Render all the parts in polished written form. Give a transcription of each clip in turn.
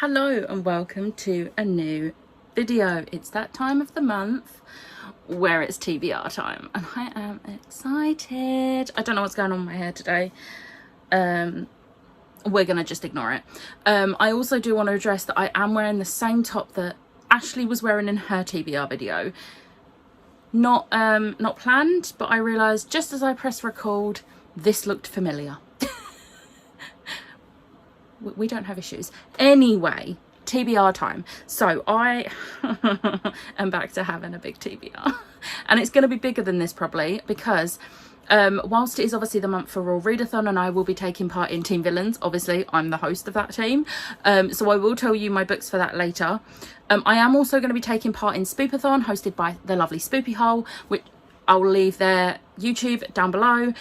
Hello and welcome to a new video. It's that time of the month where it's TBR time and I am excited. I don't know what's going on with my hair today. We're gonna just ignore it. I also do want to address that I am wearing the same top that Ashley was wearing in her TBR video. Not planned, but I realised just as I pressed record, this looked familiar. We don't have issues. Anyway, TBR time. So I am back to having a big TBR. And it's going to be bigger than this probably because whilst it is obviously the month for Readathon and I will be taking part in Team Villains, obviously I'm the host of that team. So I will tell you my books for that later. I am also going to be taking part in Spoopathon hosted by the lovely Spoopathon, which I'll leave their YouTube down below.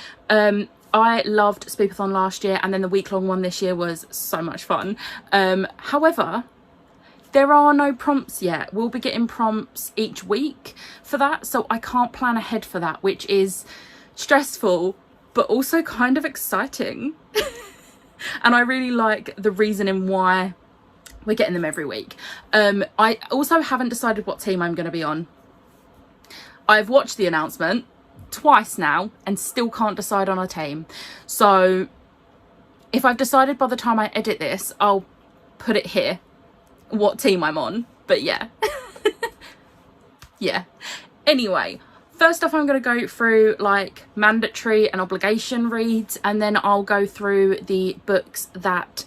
I loved Spoopathon last year and then the week-long one this year was so much fun. However, there are no prompts yet. We'll be getting prompts each week for that, so I can't plan ahead for that, which is stressful but also kind of exciting. And I really like the reasoning why we're getting them every week. I also haven't decided what team I'm going to be on. I've watched the announcement twice now and still can't decide on a team, so if I've decided by the time I edit this I'll put it here what team I'm on, but yeah. Yeah, anyway, first off I'm going to go through like mandatory and obligation reads and then I'll go through the books that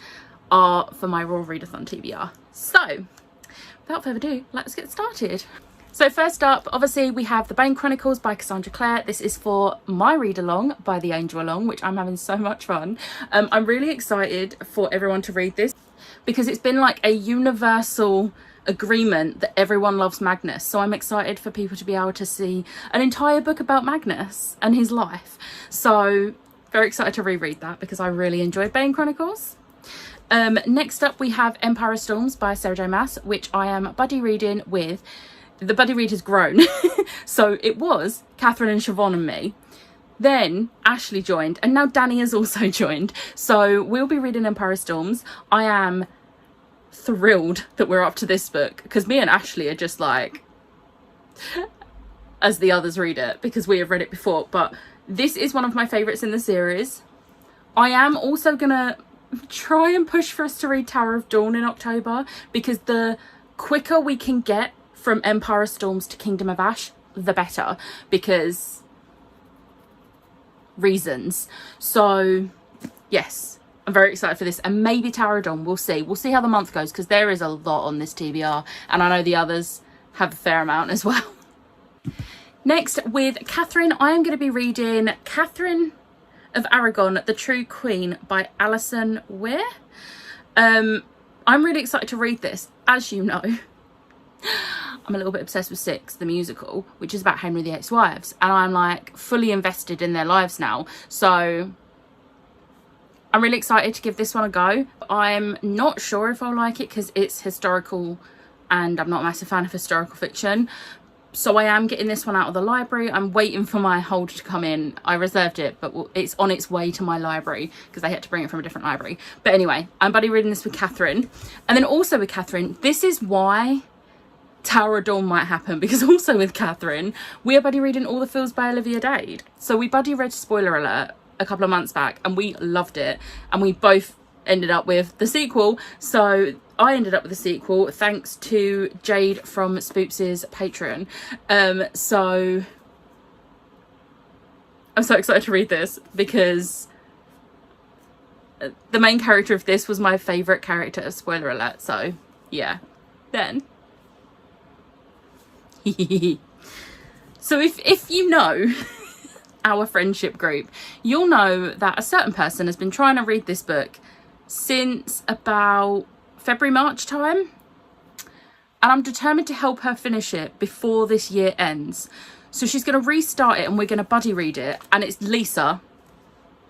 are for my Raw Readathon TBR. So without further ado, let's get started. So first up, obviously, we have The Chronicles by Cassandra Clare. This is for my read-along by The Angel Along, which I'm having so much fun. I'm really excited for everyone to read this because it's been like a universal agreement that everyone loves Magnus. So I'm excited for people to be able to see an entire book about Magnus and his life. So very excited to reread that because I really enjoyed Chronicles. Next up, we have Empire of Storms by Sarah J Maas, which I am buddy reading with. The buddy read has grown. So it was Catherine and Siobhan and me. Then Ashley joined and now Danny has also joined. So we'll be reading Empire of Storms. I am thrilled that we're up to this book because me and Ashley are just like, as the others read it, because we have read it before. But this is one of my favourites in the series. I am also going to try and push for us to read Tower of Dawn in October because the quicker we can get from Empire of Storms to Kingdom of Ash, the better, because reasons. So yes, I'm very excited for this, and maybe Tower of Dawn. We'll see how the month goes because there is a lot on this TBR and I know the others have a fair amount as well. Next, with Catherine, I am going to be reading Catherine of Aragon, The True Queen by Alison Weir. I'm really excited to read this. As you know, I'm a little bit obsessed with Six, the musical, which is about Henry VIII's wives, and I'm like fully invested in their lives now. So I'm really excited to give this one a go. I'm not sure if I'll like it because it's historical and I'm not a massive fan of historical fiction. So I am getting this one out of the library. I'm waiting for my hold to come in. I reserved it, but it's on its way to my library because they had to bring it from a different library. But anyway, I'm buddy reading this with Catherine. And then also with Catherine, this is why Tower of Dawn might happen, because also with Catherine, we are buddy reading All the Fools by Olivia Dade. So we buddy read, spoiler alert, a couple of months back and we loved it. And we both ended up with the sequel. So I ended up with the sequel thanks to Jade from Spoops' Patreon. So I'm so excited to read this because the main character of this was my favourite character, spoiler alert. So yeah, then so if you know our friendship group, you'll know that a certain person has been trying to read this book since about February, March time, and I'm determined to help her finish it before this year ends. So she's going to restart it and we're going to buddy read it, and it's Lisa.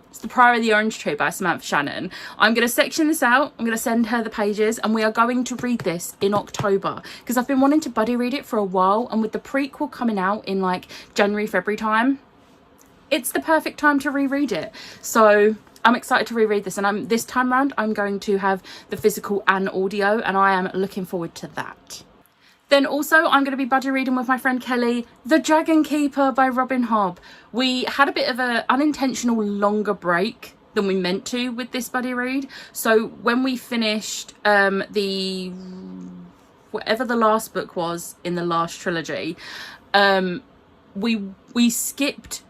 It's The Prior of the Orange Tree by Samantha Shannon. I'm going to section this out. I'm going to send her the pages and we are going to read this in October because I've been wanting to buddy read it for a while, and with the prequel coming out in like January, February time, it's the perfect time to reread it. So I'm excited to reread this, and this time round I'm going to have the physical and audio, and I am looking forward to that. Then also I'm going to be buddy reading with my friend Kelly, The Dragon Keeper by Robin Hobb. We had a bit of an unintentional longer break than we meant to with this buddy read. So when we finished whatever the last book was in the last trilogy, we skipped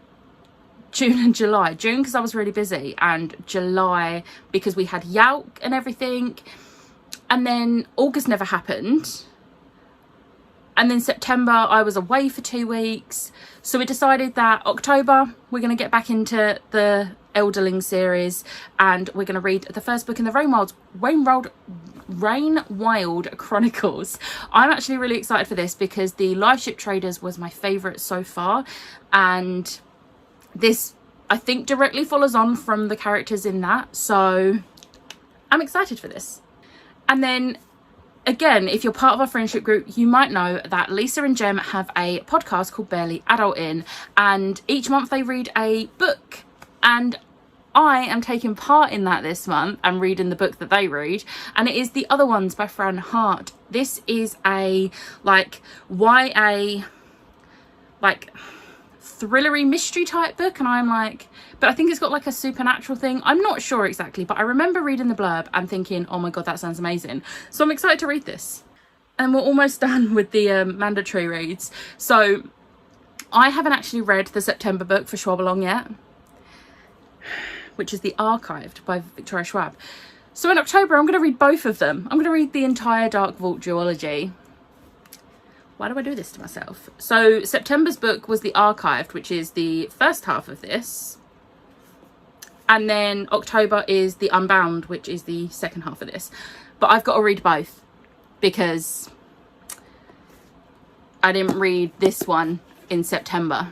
June and July. June because I was really busy, and July because we had Yalk and everything, and then August never happened. And then September, I was away for 2 weeks. So we decided that October, we're going to get back into the Elderling series. And we're going to read the first book in the Rain Wild Chronicles. I'm actually really excited for this because the Live Ship Traders was my favourite so far. And this, I think, directly follows on from the characters in that. So I'm excited for this. And then again, if you're part of our friendship group, you might know that Lisa and Jem have a podcast called Barely Adulting, and each month they read a book, and I am taking part in that this month and reading the book that they read, and it is The Other Ones by Fran Hart. This is a YA thrillery mystery type book, and I'm like, but I think it's got like a supernatural thing. I'm not sure exactly, but I remember reading the blurb and thinking, oh my god, that sounds amazing. So I'm excited to read this. And we're almost done with the mandatory reads. So I haven't actually read the September book for Schwab yet, which is The Archived by Victoria Schwab. So in October, I'm going to read both of them. I'm going to read the entire Dark Vault duology. Why do I do this to myself? So September's book was The Archived, which is the first half of this. And then October is The Unbound, which is the second half of this. But I've got to read both because I didn't read this one in September.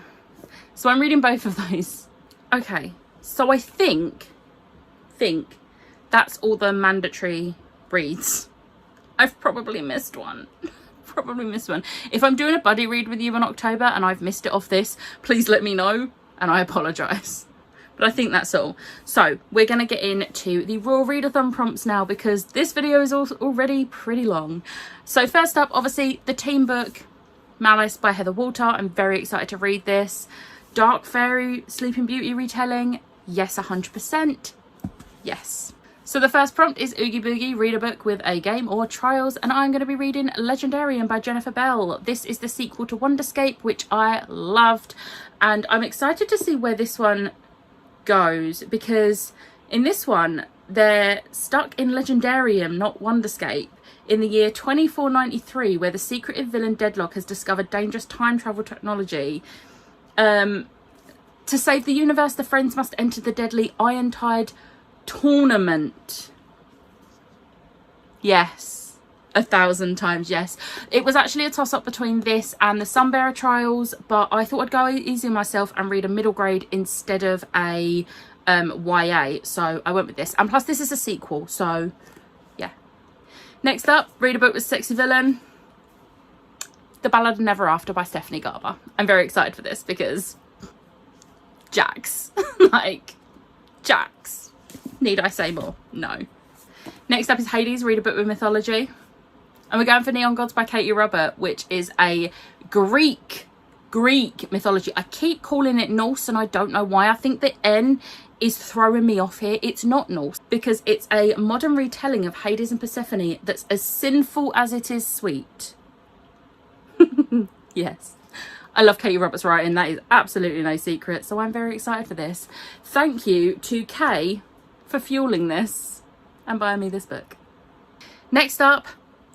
So I'm reading both of those. Okay, so I think that's all the mandatory reads. I've probably missed one. If I'm doing a buddy read with you in October and I've missed it off this, please let me know and I apologise. But I think that's all. So we're going to get into the Raw Readathon prompts now because this video is already pretty long. So first up, obviously, the team book, Malice by Heather Walter. I'm very excited to read this. Dark Fairy Sleeping Beauty retelling. Yes, 100%. Yes. So the first prompt is Oogie Boogie, read a book with a game or trials, and I'm going to be reading Legendarium by Jennifer Bell. This is the sequel to Wonderscape, which I loved, and I'm excited to see where this one goes, because in this one they're stuck in Legendarium, not Wonderscape, in the year 2493, where the secretive villain Deadlock has discovered dangerous time travel technology. To save the universe, the friends must enter the deadly Irontide tournament. Yes, 1,000 times yes. It was actually a toss-up between this and the Sunbearer trials, but I thought I'd go easy myself and read a middle grade instead of a YA, so I went with this. And plus this is a sequel, so yeah. Next up, read a book with sexy villain, The Ballad of Never After by Stephanie Garber. I'm very excited for this because Jax. Like, Jax. Need I say more? No. Next up is Hades, read a book with mythology. And we're going for Neon Gods by Katie Robert, which is a Greek mythology. I keep calling it Norse and I don't know why. I think the N is throwing me off here. It's not Norse because it's a modern retelling of Hades and Persephone that's as sinful as it is sweet. Yes. I love Katie Roberts' writing. That is absolutely no secret. So I'm very excited for this. Thank you to Kay for fueling this and buying me this book. Next up,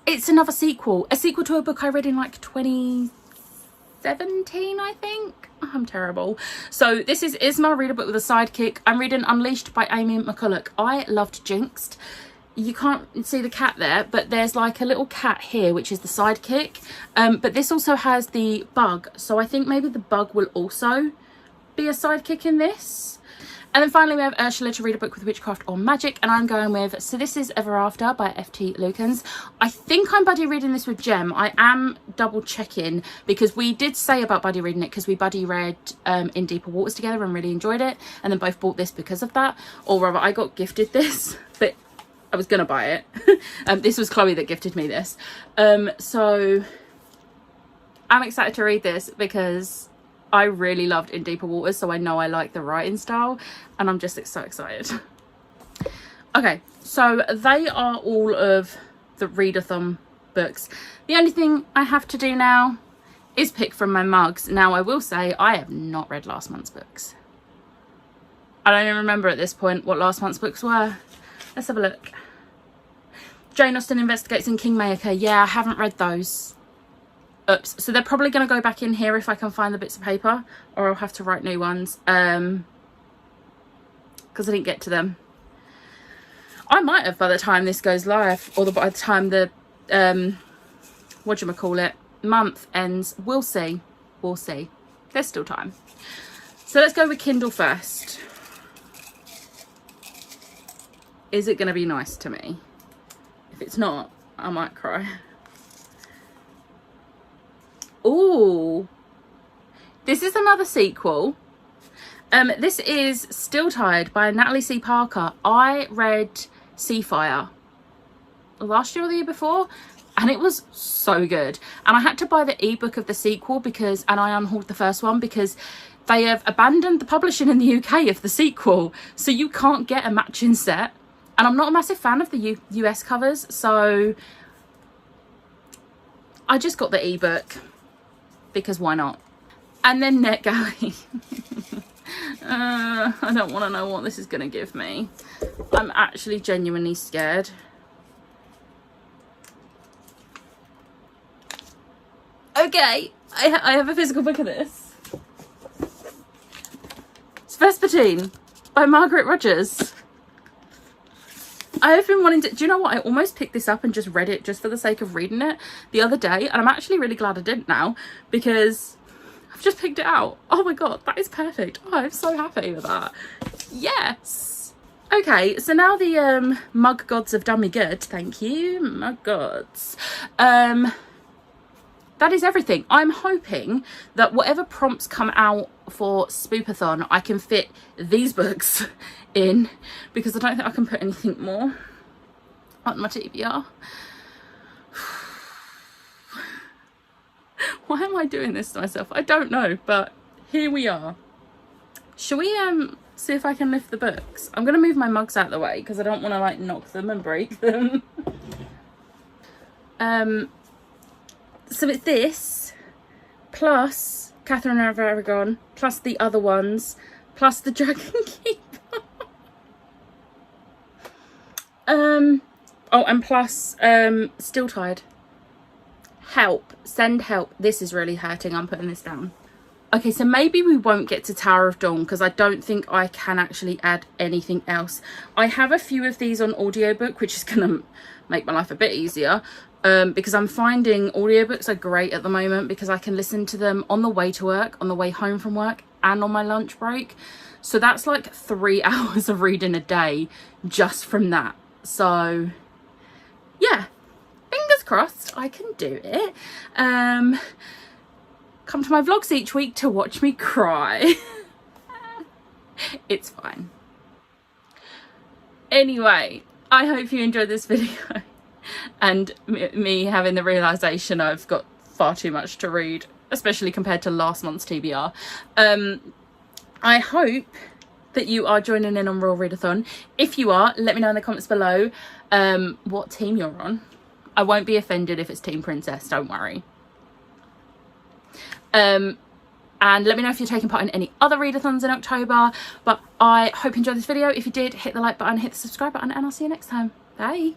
it's another sequel. A sequel to a book I read in like 2017, I think. Oh, I'm terrible. So this is Isma, read a book with a sidekick. I'm reading Unleashed by Amy McCulloch. I loved Jinxed. You can't see the cat there, but there's like a little cat here, which is the sidekick. But this also has the bug. So I think maybe the bug will also be a sidekick in this. And then finally we have Ursula to read a book with witchcraft or magic, and I'm going with So This Is Ever After by F.T. Lukens. I think I'm buddy reading this with Jem. I am double checking because we did say about buddy reading it because we buddy read In Deeper Waters together and really enjoyed it, and then both bought this because of that. Or rather, I got gifted this, but I was gonna buy it. This was Chloe that gifted me this. So I'm excited to read this because I really loved In Deeper Waters, so I know I like the writing style, and I'm just so excited. Okay, so they are all of the Readathon books. The only thing I have to do now is pick from my mugs. Now, I will say I have not read last month's books. I don't even remember at this point what last month's books were. Let's have a look. Jane Austen Investigates in Kingmaker. Yeah, I haven't read those. Oops. So they're probably going to go back in here if I can find the bits of paper, or I'll have to write new ones because I didn't get to them. I might have by the time this goes live, or by the time the whatchamacallit month ends. We'll see. We'll see. There's still time. So let's go with Kindle first. Is it going to be nice to me? If it's not, I might cry. Ooh, this is another sequel. This is Still Tide by Natalie C. Parker. I read Seafire last year or the year before, and it was so good. And I had to buy the ebook of the sequel because, and I unhauled the first one because they have abandoned the publishing in the UK of the sequel, so you can't get a matching set. And I'm not a massive fan of the US covers, so I just got the ebook. Because why not? And then NetGalley. I don't want to know what this is going to give me. I'm actually genuinely scared. Okay, I have a physical book of this. It's Versatine by Margaret Rogers. I have been wanting to, do you know what? I almost picked this up and just read it just for the sake of reading it the other day. And I'm actually really glad I didn't now because I've just picked it out. Oh my God, that is perfect. Oh, I'm so happy with that. Yes. Okay, so now the mug gods have done me good. Thank you, mug gods. That is everything. I'm hoping that whatever prompts come out for Spoopathon, I can fit these books in, because I don't think I can put anything more on my TBR. Why am I doing this to myself? I don't know, but here we are. Shall we see if I can lift the books? I'm going to move my mugs out of the way because I don't want to like knock them and break them. So it's this plus Catherine of Aragon plus the other ones plus the Dragon Keeper. Oh, and plus Still Tide. Help. Send help. This is really hurting. I'm putting this down. Okay, so maybe we won't get to Tower of Dawn because I don't think I can actually add anything else. I have a few of these on audiobook, which is going to make my life a bit easier. Because I'm finding audiobooks are great at the moment because I can listen to them on the way to work, on the way home from work, and on my lunch break. So that's like 3 hours of reading a day just from that. So yeah, fingers crossed I can do it. Come to my vlogs each week to watch me cry. It's fine. Anyway, I hope you enjoyed this video. And me having the realisation I've got far too much to read, especially compared to last month's TBR. I hope that you are joining in on Royal Readathon. If you are, let me know in the comments below what team you're on. I won't be offended if it's Team Princess, don't worry. And let me know if you're taking part in any other readathons in October. But I hope you enjoyed this video. If you did, hit the like button, hit the subscribe button, and I'll see you next time. Bye.